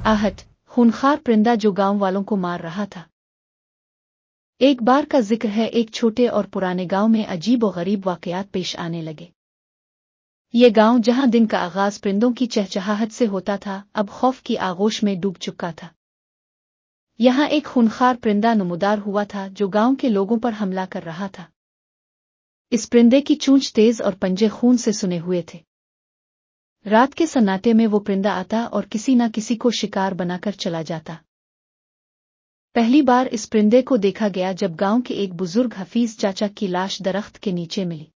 आहट, खूनखार परिंदा जो गांव वालों को मार रहा था। एक बार का जिक्र है, एक छोटे और पुराने गांव में अजीब और गरीब वाकयात पेश आने लगे। ये गांव, जहां दिन का आगाज परिंदों की चहचहाहट से होता था, अब खौफ की आगोश में डूब चुका था। यहां एक खूनखार परिंदा नमूदार हुआ था जो गांव के लोगों पर हमला कर रहा था। इस परिंदे की चोंच तेज और पंजे खून से सुने हुए थे। रात के सन्नाटे में वो परिंदा आता और किसी न किसी को शिकार बनाकर चला जाता। पहली बार इस परिंदे को देखा गया जब गांव के एक बुजुर्ग हफीज चाचा की लाश दरख्त के नीचे मिली।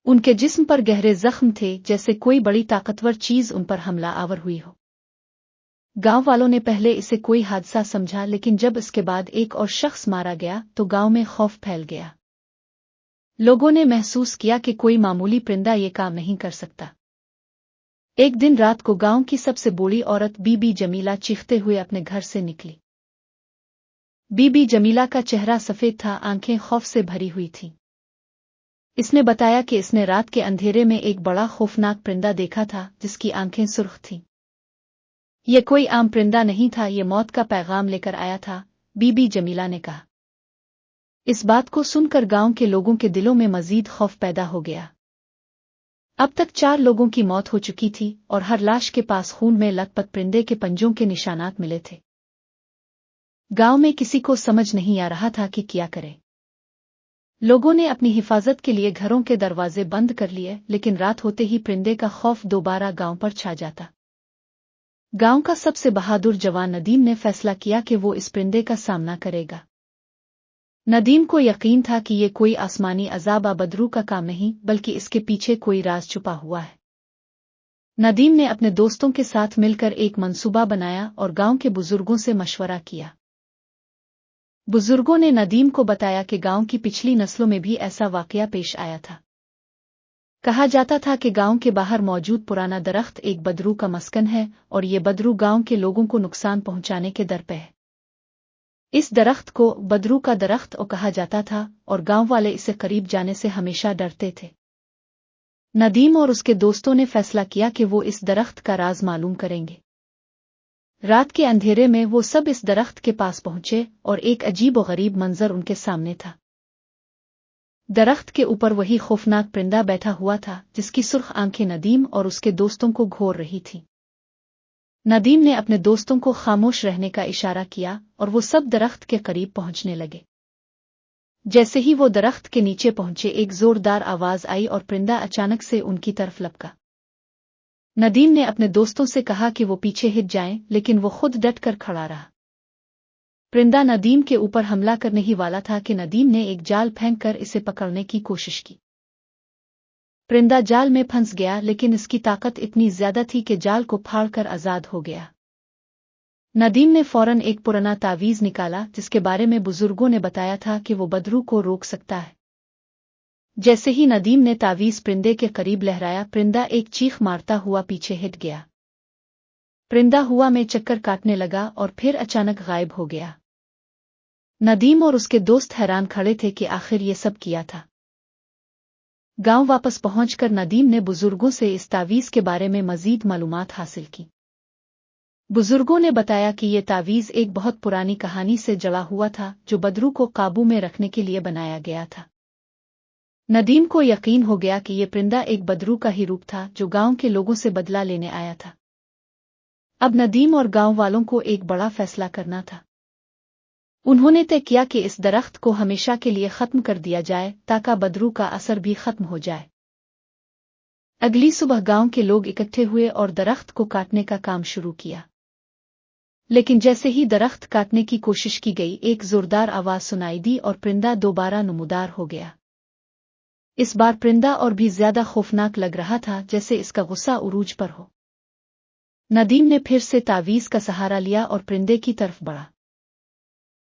उनके जिस्म पर गहरे जख्म थे, जैसे कोई बड़ी ताकतवर चीज उन पर हमला आवर हुई हो। गांव वालों ने पहले इसे कोई हादसा समझा, लेकिन जब इसके बाद एक और शख्स मारा गया तो गांव में खौफ फैल गया। लोगों ने महसूस किया कि कोई मामूली परिंदा ये काम नहीं कर सकता। एक दिन रात को गांव की सबसे बूढ़ी औरत बीबी जमीला चीखते हुए अपने घर से निकली। बीबी जमीला का चेहरा सफेद था, आंखें खौफ से भरी हुई थीं। इसने बताया कि इसने रात के अंधेरे में एक बड़ा खौफनाक परिंदा देखा था जिसकी आंखें सुर्ख थीं। यह कोई आम परिंदा नहीं था, यह मौत का पैगाम लेकर आया था, बीबी जमीला ने कहा। इस बात को सुनकर गांव के लोगों के दिलों में मजीद खौफ पैदा हो गया। अब तक 4 लोगों की मौत हो चुकी थी और हर लाश के पास खून में लथपथ परिंदे के पंजों के निशानात मिले थे। गांव में किसी को समझ नहीं आ रहा था कि क्या करे। लोगों ने अपनी हिफाजत के लिए घरों के दरवाजे बंद कर लिए, लेकिन रात होते ही परिंदे का खौफ दोबारा गांव पर छा जाता। गांव का सबसे बहादुर जवान नदीम ने फैसला किया कि वो इस परिंदे का सामना करेगा। नदीम को यकीन था कि ये कोई आसमानी अजाब बदरू का काम नहीं, बल्कि इसके पीछे कोई राज छुपा हुआ है। नदीम ने अपने दोस्तों के साथ मिलकर एक मंसूबा बनाया और गांव के बुजुर्गों से मशवरा किया। बुजुर्गों ने नदीम को बताया कि गांव की पिछली नस्लों में भी ऐसा वाकया पेश आया था। कहा जाता था कि गांव के बाहर मौजूद पुराना दरख्त एक बदरू का मस्कन है और ये बदरू गांव के लोगों को नुकसान पहुंचाने के दर पे है। इस दरख्त को बदरू का दरख्त कहा जाता था और गांव वाले इसे करीब जाने से हमेशा डरते थे। नदीम और उसके दोस्तों ने फैसला किया कि वो इस दरख्त का राज मालूम करेंगे। रात के अंधेरे में वो सब इस दरख्त के पास पहुंचे और एक अजीब और गरीब मंजर उनके सामने था। दरख्त के ऊपर वही खौफनाक परिंदा बैठा हुआ था जिसकी सुर्ख आंखें नदीम और उसके दोस्तों को घोर रही थीं। नदीम ने अपने दोस्तों को खामोश रहने का इशारा किया और वो सब दरख्त के करीब पहुंचने लगे। जैसे ही वो दरख्त के नीचे पहुंचे, एक जोरदार आवाज आई और परिंदा अचानक से उनकी तरफ लपका। नदीम ने अपने दोस्तों से कहा कि वो पीछे हट जाएं, लेकिन वो खुद डट कर खड़ा रहा। परिंदा नदीम के ऊपर हमला करने ही वाला था कि नदीम ने एक जाल फेंक कर इसे पकड़ने की कोशिश की। परिंदा जाल में फंस गया, लेकिन इसकी ताकत इतनी ज्यादा थी कि जाल को फाड़कर आजाद हो गया। नदीम ने फौरन एक पुराना तावीज निकाला जिसके बारे में बुजुर्गों ने बताया था कि वो बदरू को रोक सकता है। जैसे ही नदीम ने तावीज परिंदे के करीब लहराया, परिंदा एक चीख मारता हुआ पीछे हट गया। परिंदा हवा में चक्कर काटने लगा और फिर अचानक गायब हो गया। नदीम और उसके दोस्त हैरान खड़े थे कि आखिर ये सब किया था। गांव वापस पहुंचकर नदीम ने बुजुर्गों से इस तावीज के बारे में मजीद मालूमात हासिल की। बुजुर्गों ने बताया कि ये तावीज एक बहुत पुरानी कहानी से जड़ा हुआ था जो बदरू को काबू में रखने के लिए बनाया गया था। नदीम को यकीन हो गया कि ये परिंदा एक बदरू का ही रूप था जो गांव के लोगों से बदला लेने आया था। अब नदीम और गांव वालों को एक बड़ा फैसला करना था। उन्होंने तय किया कि इस दरख्त को हमेशा के लिए खत्म कर दिया जाए ताकि बदरू का असर भी खत्म हो जाए। अगली सुबह गांव के लोग इकट्ठे हुए और दरख्त को काटने का काम शुरू किया। लेकिन जैसे ही दरख्त काटने की कोशिश की गई, एक जोरदार आवाज सुनाई दी और परिंदा दोबारा नमूदार हो गया। इस बार परिंदा और भी ज्यादा खौफनाक लग रहा था, जैसे इसका गुस्सा उरूज पर हो। नदीम ने फिर से तावीज का सहारा लिया और परिंदे की तरफ बढ़ा।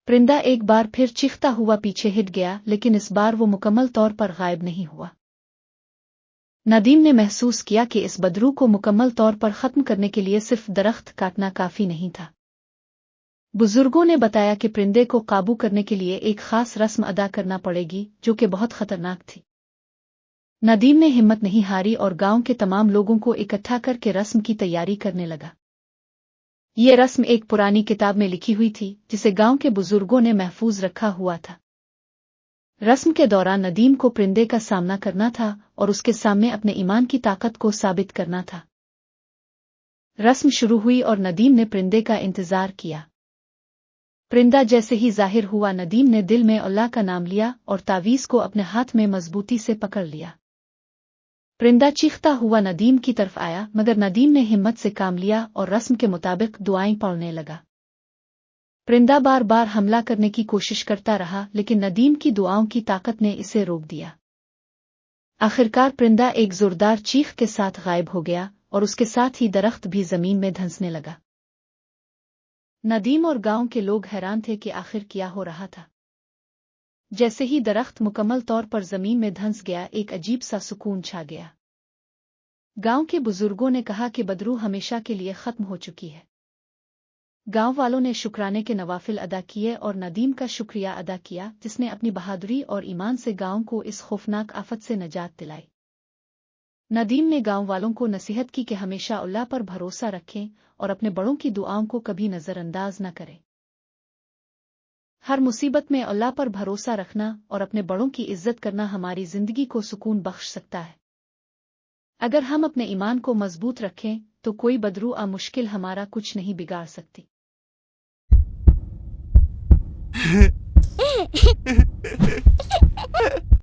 परिंदा एक बार फिर चीखता हुआ पीछे हट गया, लेकिन इस बार वो मुकम्मल तौर पर गायब नहीं हुआ। नदीम ने महसूस किया कि इस बदरू को मुकम्मल तौर पर खत्म करने के लिए सिर्फ दरख्त काटना काफी नहीं था। बुजुर्गों ने बताया कि परिंदे को काबू करने के लिए एक खास रस्म अदा करना पड़ेगी जो कि बहुत खतरनाक थी। नदीम ने हिम्मत नहीं हारी और गांव के तमाम लोगों को इकट्ठा करके रस्म की तैयारी करने लगा। ये रस्म एक पुरानी किताब में लिखी हुई थी जिसे गांव के बुजुर्गों ने महफूज रखा हुआ था। रस्म के दौरान नदीम को परिंदे का सामना करना था और उसके सामने अपने ईमान की ताकत को साबित करना था। रस्म शुरू हुई और नदीम ने परिंदे का इंतजार किया। परिंदा जैसे ही जाहिर हुआ, नदीम ने दिल में अल्लाह का नाम लिया और तावीज़ को अपने हाथ में मजबूती से पकड़ लिया। परिंदा चीखता हुआ नदीम की तरफ आया, मगर नदीम ने हिम्मत से काम लिया और रस्म के मुताबिक दुआएं पढ़ने लगा। परिंदा बार बार हमला करने की कोशिश करता रहा, लेकिन नदीम की दुआओं की ताकत ने इसे रोक दिया। आखिरकार परिंदा एक जोरदार चीख के साथ गायब हो गया और उसके साथ ही दरख्त भी जमीन में धंसने लगा। नदीम और गांव के लोग हैरान थे कि आखिर क्या हो रहा था। जैसे ही दरख्त मुकम्मल तौर पर जमीन में धंस गया, एक अजीब सा सुकून छा गया। गांव के बुजुर्गों ने कहा कि बदरू हमेशा के लिए खत्म हो चुकी है। गांव वालों ने शुक्राने के नवाफिल अदा किए और नदीम का शुक्रिया अदा किया, जिसने अपनी बहादुरी और ईमान से गांव को इस खौफनाक आफत से नजात दिलाई। नदीम ने गांव वालों को नसीहत की कि हमेशा अल्लाह पर भरोसा रखें और अपने बड़ों की दुआओं को कभी नजरअंदाज न करें। हर मुसीबत में अल्लाह पर भरोसा रखना और अपने बड़ों की इज्जत करना हमारी जिंदगी को सुकून बख्श सकता है। अगर हम अपने ईमान को मजबूत रखें तो कोई बदरू मुश्किल हमारा कुछ नहीं बिगाड़ सकती।